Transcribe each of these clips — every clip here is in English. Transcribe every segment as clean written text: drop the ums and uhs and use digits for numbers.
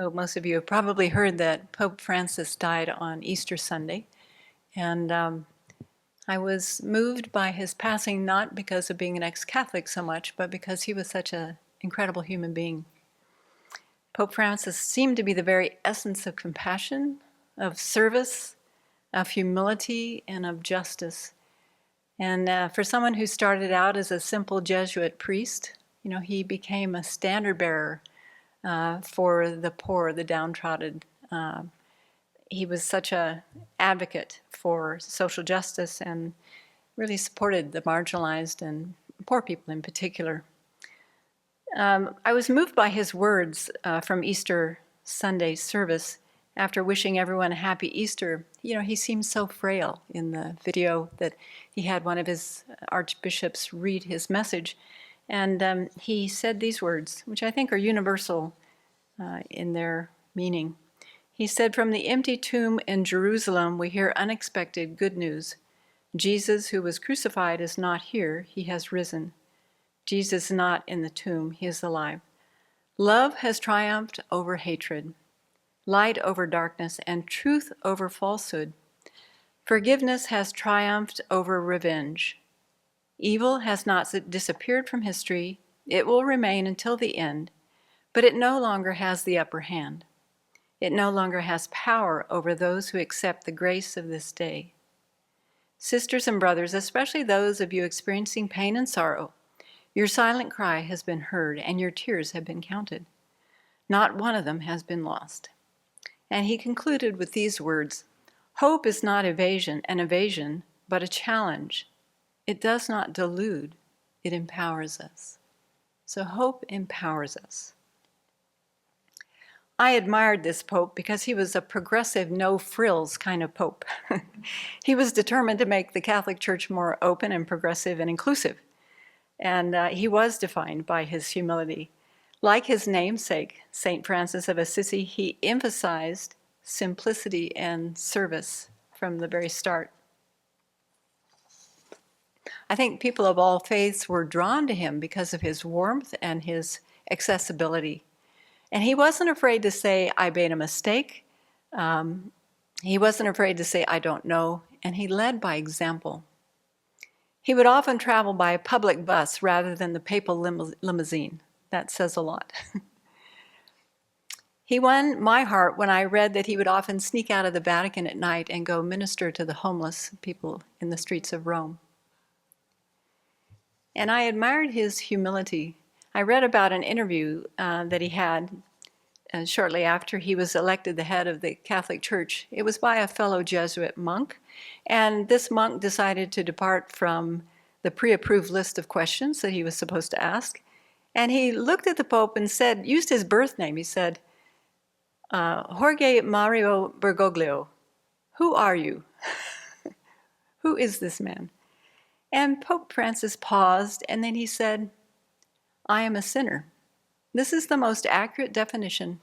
So most of you have probably heard that Pope Francis died on Easter Sunday. And I was moved by his passing, not because of being an ex-Catholic so much, but because he was such an incredible human being. Pope Francis seemed to be the very essence of compassion, of service, of humility, and of justice. And for someone who started out as a simple Jesuit priest, he became a standard bearer for the poor, the downtrodden. He was such an advocate for social justice and really supported the marginalized and poor people in particular. I was moved by his words from Easter Sunday service after wishing everyone a happy Easter. He seemed so frail in the video that he had one of his archbishops read his message. And he said these words, which I think are universal in their meaning. He said, "From the empty tomb in Jerusalem, we hear unexpected good news. Jesus, who was crucified, is not here. He has risen. Jesus is not in the tomb. He is alive. Love has triumphed over hatred, light over darkness, and truth over falsehood. Forgiveness has triumphed over revenge. Evil has not disappeared from history. It will remain until the end, but it no longer has the upper hand. It no longer has power over those who accept the grace of this day. Sisters and brothers, especially those of you experiencing pain and sorrow, your silent cry has been heard and your tears have been counted. Not one of them has been lost." And he concluded with these words, "Hope is not an evasion, but a challenge. It does not delude, it empowers us." So hope empowers us. I admired this pope because he was a progressive, no-frills kind of pope. He was determined to make the Catholic Church more open and progressive and inclusive. And he was defined by his humility. Like his namesake, St. Francis of Assisi, he emphasized simplicity and service from the very start. I think people of all faiths were drawn to him because of his warmth and his accessibility. And he wasn't afraid to say, "I made a mistake." He wasn't afraid to say, "I don't know." And he led by example. He would often travel by a public bus rather than the papal limousine. That says a lot. He won my heart when I read that he would often sneak out of the Vatican at night and go minister to the homeless people in the streets of Rome. And I admired his humility. I read about an interview that he had shortly after he was elected the head of the Catholic Church. It was by a fellow Jesuit monk, and this monk decided to depart from the pre-approved list of questions that he was supposed to ask. And he looked at the Pope and said, used his birth name, he said, "Jorge Mario Bergoglio, who are you?" Who is this man? And Pope Francis paused, and then he said, "I am a sinner." This is the most accurate definition.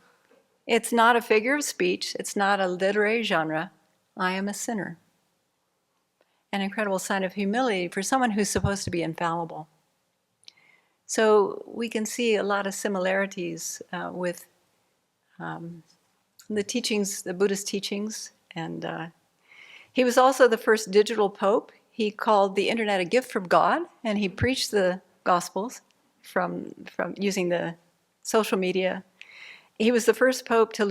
It's not a figure of speech. It's not a literary genre. I am a sinner. An incredible sign of humility for someone who's supposed to be infallible. So we can see a lot of similarities with the teachings, the Buddhist teachings. And he was also the first digital pope. He called the internet a gift from God, and he preached the Gospels from using the social media. He was the first pope to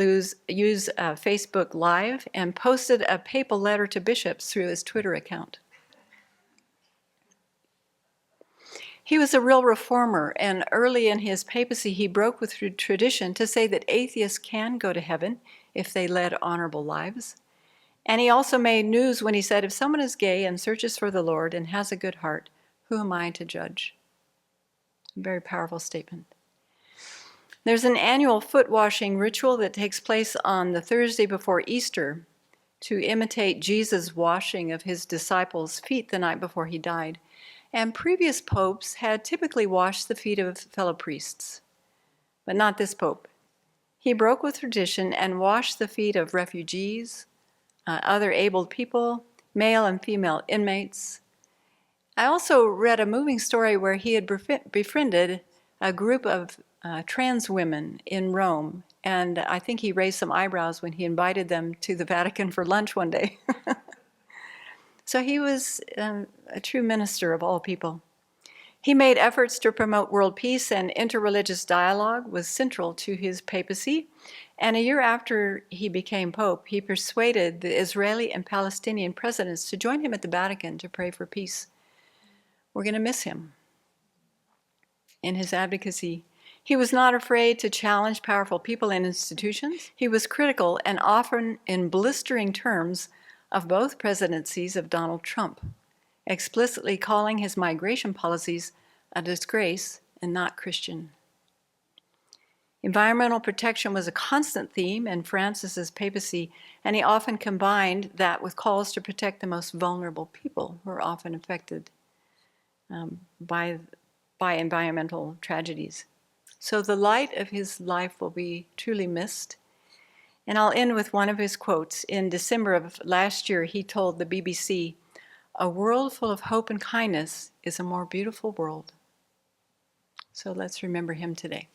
use Facebook Live and posted a papal letter to bishops through his Twitter account. He was a real reformer, and early in his papacy, he broke with tradition to say that atheists can go to heaven if they led honorable lives. And he also made news when he said, "If someone is gay and searches for the Lord and has a good heart, who am I to judge?" A very powerful statement. There's an annual foot washing ritual that takes place on the Thursday before Easter to imitate Jesus' washing of his disciples' feet the night before he died. And previous popes had typically washed the feet of fellow priests, but not this pope. He broke with tradition and washed the feet of refugees, other abled people, male and female inmates. I also read a moving story where he had befriended a group of trans women in Rome. And I think he raised some eyebrows when he invited them to the Vatican for lunch one day. So he was a true minister of all people. He made efforts to promote world peace, and interreligious dialogue was central to his papacy. And a year after he became pope, he persuaded the Israeli and Palestinian presidents to join him at the Vatican to pray for peace. We're going to miss him in his advocacy. He was not afraid to challenge powerful people and institutions. He was critical and often in blistering terms of both presidencies of Donald Trump, explicitly calling his migration policies a disgrace and not Christian. Environmental protection was a constant theme in Francis's papacy, and he often combined that with calls to protect the most vulnerable people who are often affected by environmental tragedies. So the light of his life will be truly missed. And I'll end with one of his quotes. In December of last year, he told the BBC, "A world full of hope and kindness is a more beautiful world." So let's remember him today.